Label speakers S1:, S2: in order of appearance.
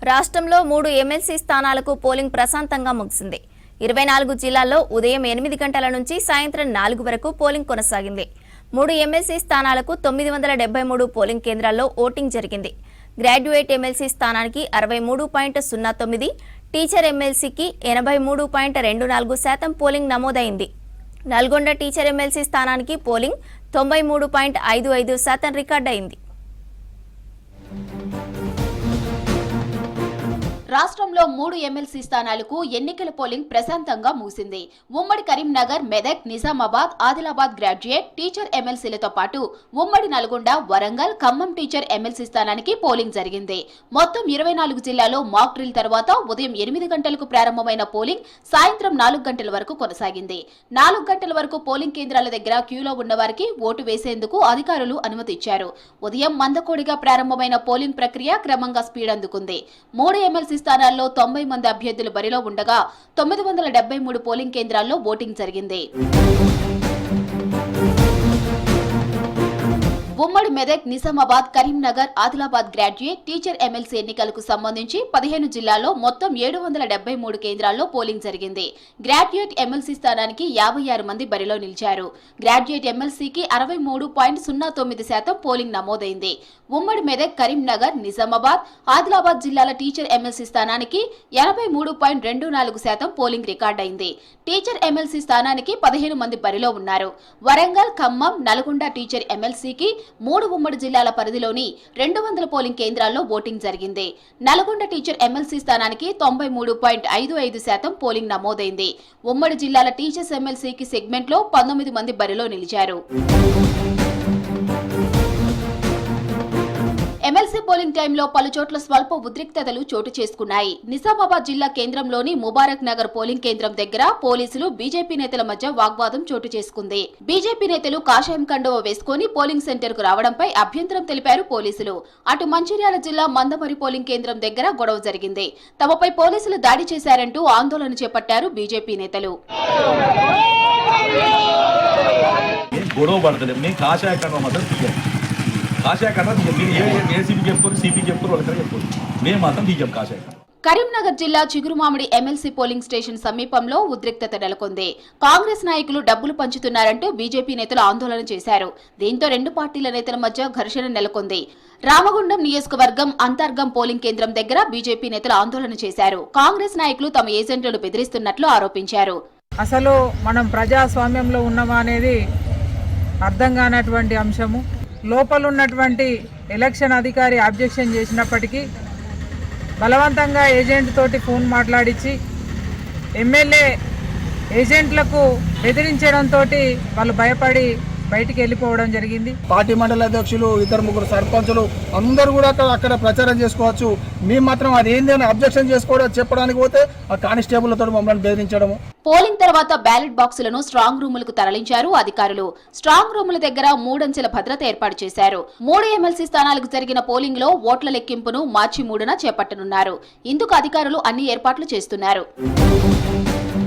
S1: రాష్ట్రంలో 3 ఎమ్మెల్సీ స్థానాలకు పోలింగ్ ప్రశాంతంగా ముగిసింది. 24 జిల్లాల్లో ఉదయం 8 గంటల నుంచి సాయంత్రం 4 వరకు పోలింగ్ కొనసాగింది. 3 ఎమ్మెల్సీ స్థానాలకు 973 పోలింగ్ కేంద్రాల్లో ఓటింగ్ జరిగింది. గ్రాడ్యుయేట్ ఎమ్మెల్సీ స్థానానికి 63.09, టీచర్ ఎమ్మెల్సీకి 83.24% పోలింగ్ నమోదైంది. నల్గొండ టీచర్ ఎమ్మెల్సీ స్థానానికి పోలింగ్ 93.55% రికార్డైంది.
S2: రాష్ట్రంలో 3 ఎమ్మెల్సీ స్థానాలకు ఎన్నికల పోలింగ్ ప్రశాంతంగా ముగిసింది. ఉమ్మడి కరీంనగర్, మెదక్, నిజామాబాద్, ఆదిలాబాద్ గ్రాడ్యుయేట్ టీచర్ ఎమ్మెల్సీలతో పాటు ఉమ్మడి నల్గొండ, వరంగల్, ఖమ్మం టీచర్ ఎమ్మెల్సీ స్థానానికి పోలింగ్ జరిగింది. మొత్తం 24 జిల్లాలో మాక్ డ్రిల్ తర్వాత ఉదయం 8 గంటలకు ప్రారంభమైన పోలింగ్ సాయంత్రం 4 గంటల వరకు కొనసాగింది. 4 గంటల వరకు పోలింగ్ కేంద్రాల దగ్గర క్యూలో ఉన్న వారికి ఓటు వేసేందుకు అధికారులు అనుమతి ఇచ్చారు. ఉదయం మందకోడిగా ప్రారంభమైన పోలింగ్ ప్రక్రియ క్రమంగా స్పీడ్ అందుకుంది. 3 ఎమ్మెల్సీ స్థానాల్లో 90 మంది అభ్యర్థులు బరిలో ఉండగా 973 పోలింగ్ కేంద్రాల్లో ఓటింగ్ జరిగింది. ఉమ్మడి Medak, Nizamabad, Karimnagar, Adilabad graduate teacher MLC ఎన్నికలకు సంబంధించి 15 జిల్లాల్లో మొత్తం 773 కేంద్రాల్లో పోలింగ్ జరిగింది. గ్రాడ్యుయేట్ ఎమ్మెల్సీ స్థానానికి 56 మంది బరిలో నిలిచారు. గ్రాడ్యుయేట్ ఎమ్మెల్సీకి 63.09% పోలింగ్ నమోదైంది. ఉమ్మడి మెదక్, కరీంనగర్, నిజామాబాద్, ఆదిలాబాద్ జిల్లాల టీచర్ ఎమ్మెల్సీ స్థానానికి 83.24% పోలింగ్ రికార్డైంది. టీచర్ ఎమ్మెల్సీ స్థానానికి 15 మంది బరిలో ఉన్నారు. వరంగల్, ఖమ్మం, నల్గొండ టీచర్ ఎమ్మెల్సీకి 3 ఉమ్మడి జిల్లాల పరిధిలోని 200 పోలింగ్ కేంద్రాల్లో ఓటింగ్ జరిగింది. నల్గొండ టీచర్ ఎమ్మెల్సీ స్థానానికి 93.55% పోలింగ్ నమోదైంది. ఉమ్మడి జిల్లాల టీచర్స్ ఎమ్మెల్సీకి సెగ్మెంట్లో 19 మంది బరిలో నిలిచారు. ఎమ్మెల్సీ పోలింగ్ టైంలో పలుచోట్ల స్వల్ప ఉద్రిక్తతలు చోటు చేసుకున్నాయి. నిజామాబాద్ జిల్లా కేంద్రంలోని ముబారక్ నగర్ పోలింగ్ కేంద్రం దగ్గర పోలీసులు, బీజేపీ నేతల మధ్య వాగ్వాదం చోటు చేసుకుంది. బీజేపీ నేతలు కాషాయం కండువా వేసుకుని పోలింగ్ సెంటర్ కు రావడంపై అభ్యంతరం తెలిపారు పోలీసులు. అటు మంచిర్యాల జిల్లా మందమరి పోలింగ్ కేంద్రం దగ్గర గొడవ జరిగింది. తమపై పోలీసులు దాడి చేశారంటూ ఆందోళన చేపట్టారు బీజేపీ నేతలు. కరీంనగర్ జిల్లా చిగురుమామిడి ఎమ్మెల్సీ పోలింగ్ స్టేషన్ సమీపంలో ఉద్రిక్తత నెలకొంది. కాంగ్రెస్ నాయకులు డబ్బులు పంచుతున్నారంటూ బీజేపీ నేతలు ఆందోళన చేశారు. దీంతో 2 పార్టీల నేతల మధ్య ఘర్షణ నెలకొంది. రామగుండం నియోజకవర్గం అంతర్గం పోలింగ్ కేంద్రం దగ్గర బీజేపీ నేతలు ఆందోళన చేశారు. కాంగ్రెస్ నాయకులు తమ ఏజెంట్లను బెదిరిస్తున్నట్లు ఆరోపించారు.
S3: అసలు మనం ప్రజాస్వామ్యంలో ఉన్నామా అనేది అర్థం కానటువంటి అంశము. లోపలున్నటువంటి ఎలక్షన్ అధికారి అబ్జెక్షన్ చేసినప్పటికీ బలవంతంగా ఏజెంట్ తోటి ఫోన్ మాట్లాడించి ఎమ్మెల్యే ఏజెంట్లకు బెదిరించడంతో వాళ్ళు భయపడి బయటికి వెళ్ళిపోవడం జరిగింది.
S4: పార్టీ మండల అధ్యక్షులు, 2-3 సర్పంచులు అందరూ కూడా అక్కడ ప్రచారం చేసుకోవచ్చు. మేము మాత్రం అది ఏంది అని అబ్జెక్షన్ చేసుకోవడం చెప్పడానికి పోతే ఆ కానిస్టేబుల్తో మమ్మల్ని బెదిరించడము.
S2: పోలింగ్ తర్వాత బ్యాలెట్ బాక్సులను స్ట్రాంగ్ రూములకు తరలించారు అధికారులు. స్ట్రాంగ్ రూముల దగ్గర 3 అంచెల భద్రత ఏర్పాటు చేశారు. 3 ఎమ్మెల్సీ స్థానాలకు జరిగిన పోలింగ్ లో ఓట్ల లెక్కింపును మార్చి 3న చేపట్టనున్నారు. ఇందుకు అధికారులు అన్ని ఏర్పాట్లు చేస్తున్నారు.